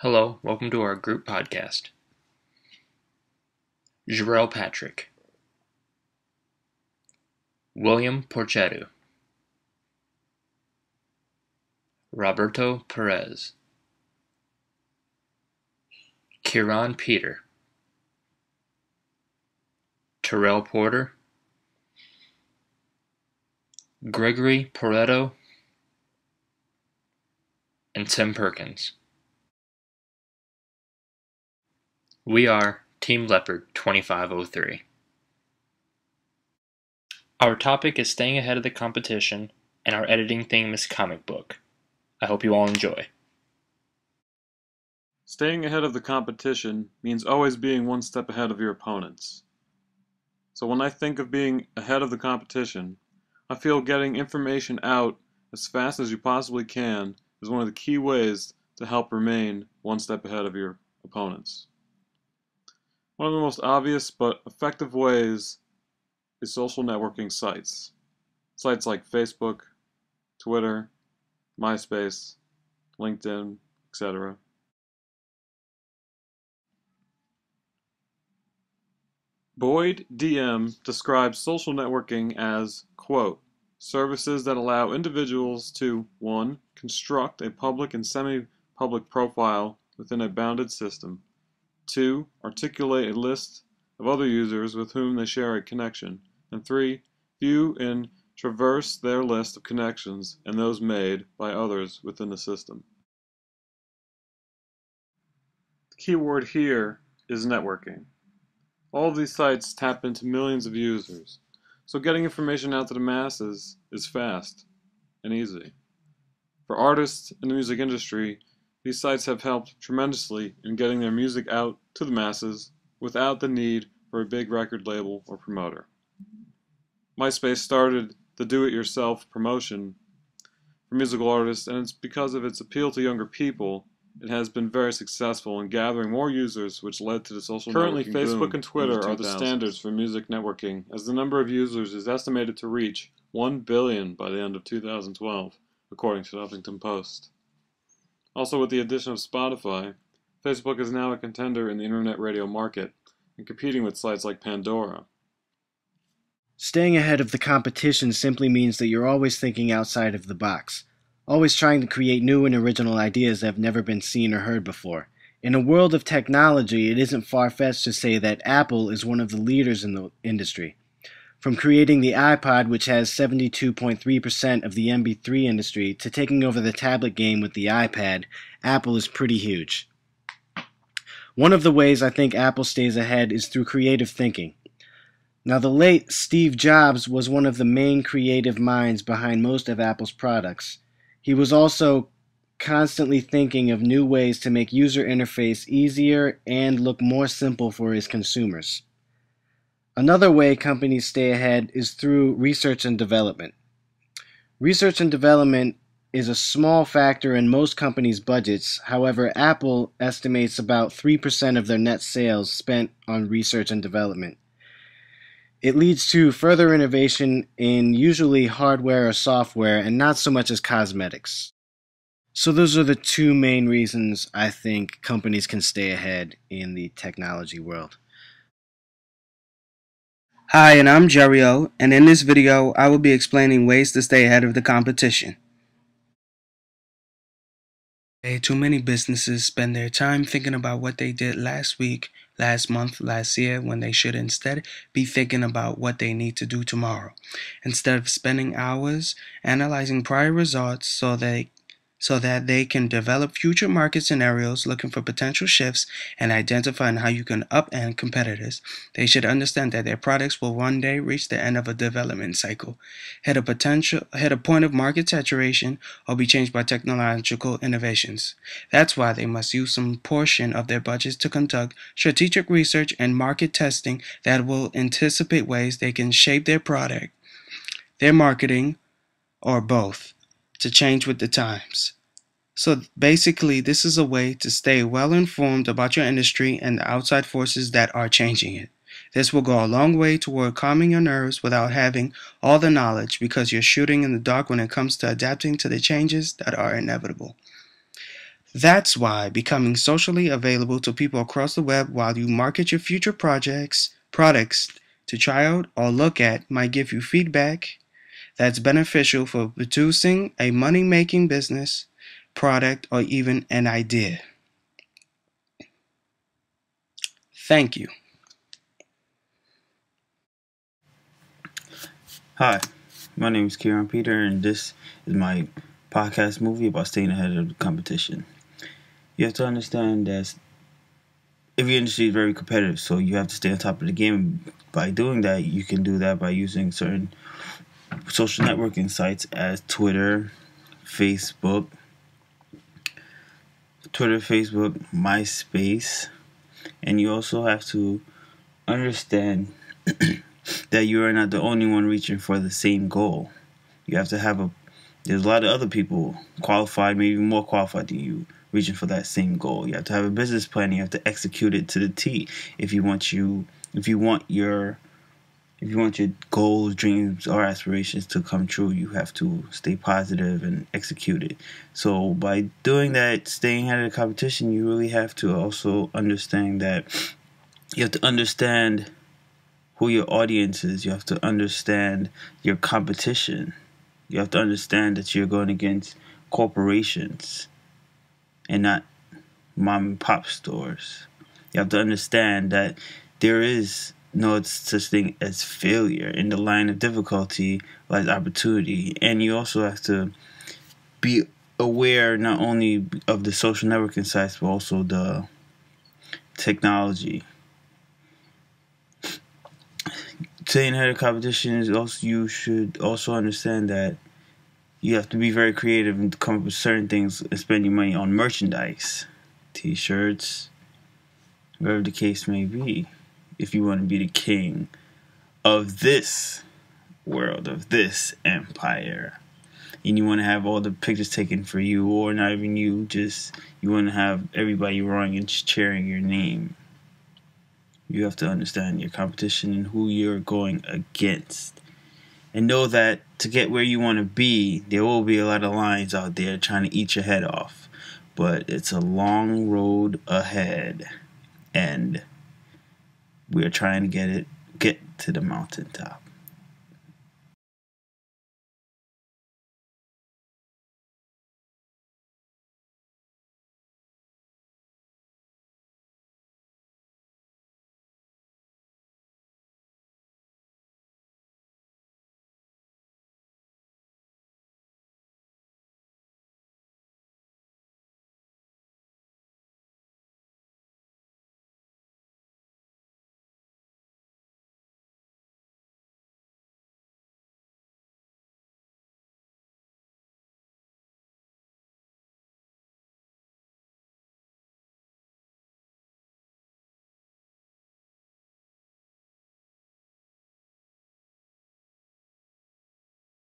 Hello, welcome to our group podcast. Jarrell Patrick, William Porchetto, Roberto Perez, Kieran Peter, Terrell Porter, Gregory Pareto, and Tim Perkins. We are Team Leopard2503. Our topic is staying ahead of the competition, and our editing theme is comic book. I hope you all enjoy. Staying ahead of the competition means always being one step ahead of your opponents. So when I think of being ahead of the competition, I feel getting information out as fast as you possibly can is one of the key ways to help remain one step ahead of your opponents. One of the most obvious but effective ways is social networking sites. Sites like Facebook, Twitter, MySpace, LinkedIn, etc. Boyd DM describes social networking as, quote, services that allow individuals to 1. Construct a public and semi-public profile within a bounded system, 2. Articulate a list of other users with whom they share a connection, and 3. View and traverse their list of connections and those made by others within the system. The key word here is networking. All of these sites tap into millions of users, so getting information out to the masses is fast and easy. For artists in the music industry, these sites have helped tremendously in getting their music out to the masses without the need for a big record label or promoter. MySpace started the do-it-yourself promotion for musical artists, and it's because of its appeal to younger people. It has been very successful in gathering more users, which led to the social networking boom. Currently, Facebook and Twitter are the standards for music networking, as the number of users is estimated to reach 1 billion by the end of 2012, according to the Huffington Post. Also, with the addition of Spotify, Facebook is now a contender in the internet radio market and competing with sites like Pandora. Staying ahead of the competition simply means that you're always thinking outside of the box, always trying to create new and original ideas that have never been seen or heard before. In a world of technology, it isn't far-fetched to say that Apple is one of the leaders in the industry. From creating the iPod, which has 72.3% of the MP3 industry, to taking over the tablet game with the iPad, Apple is pretty huge. One of the ways I think Apple stays ahead is through creative thinking. Now, the late Steve Jobs was one of the main creative minds behind most of Apple's products. He was also constantly thinking of new ways to make user interface easier and look more simple for his consumers. Another way companies stay ahead is through research and development. Research and development is a small factor in most companies' budgets. However, Apple estimates about 3% of their net sales spent on research and development. It leads to further innovation in usually hardware or software and not so much as cosmetics. So those are the two main reasons I think companies can stay ahead in the technology world. Hi, and I'm Jerry-O, and in this video I will be explaining ways to stay ahead of the competition. Too many businesses spend their time thinking about what they did last week, last month, last year, when they should instead be thinking about what they need to do tomorrow. Instead of spending hours analyzing prior results so that they can develop future market scenarios, looking for potential shifts and identifying how you can upend competitors, they should understand that their products will one day reach the end of a development cycle, hit a point of market saturation, or be changed by technological innovations. That's why they must use some portion of their budgets to conduct strategic research and market testing that will anticipate ways they can shape their product, their marketing, or both, to change with the times. So basically, this is a way to stay well informed about your industry and the outside forces that are changing it. This will go a long way toward calming your nerves without having all the knowledge, because you're shooting in the dark when it comes to adapting to the changes that are inevitable. That's why becoming socially available to people across the web while you market your future products to try out or look at might give you feedback that's beneficial for producing a money-making business, product, or even an idea. Thank you. Hi, my name is Kieran Peter, and this is my podcast movie about staying ahead of the competition. You have to understand that every industry is very competitive, so you have to stay on top of the game. By doing that, you can do that by using certain social networking sites as Twitter, Facebook, MySpace, and you also have to understand that you are not the only one reaching for the same goal. You have to there's a lot of other people qualified, maybe more qualified than you, reaching for that same goal. You have to have a business plan. You have to execute it to the T. If you want your goals, dreams, or aspirations to come true, you have to stay positive and execute it. So by doing that, staying ahead of the competition, you really have to also understand that you have to understand who your audience is. You have to understand your competition. You have to understand that you're going against corporations and not mom and pop stores. You have to understand that there is no such thing as failure. In the line of difficulty lies opportunity. And you also have to be aware not only of the social networking sites, but also the technology. Staying ahead of competition is also, you should also understand that you have to be very creative and come up with certain things and spend your money on merchandise, t-shirts, whatever the case may be. If you want to be the king of this world, of this empire, and you want to have all the pictures taken for you, or not even you, just you want to have everybody running and cheering your name, you have to understand your competition and who you're going against. And know that to get where you want to be, there will be a lot of lions out there trying to eat your head off. But it's a long road ahead. And we're trying to get to the mountaintop.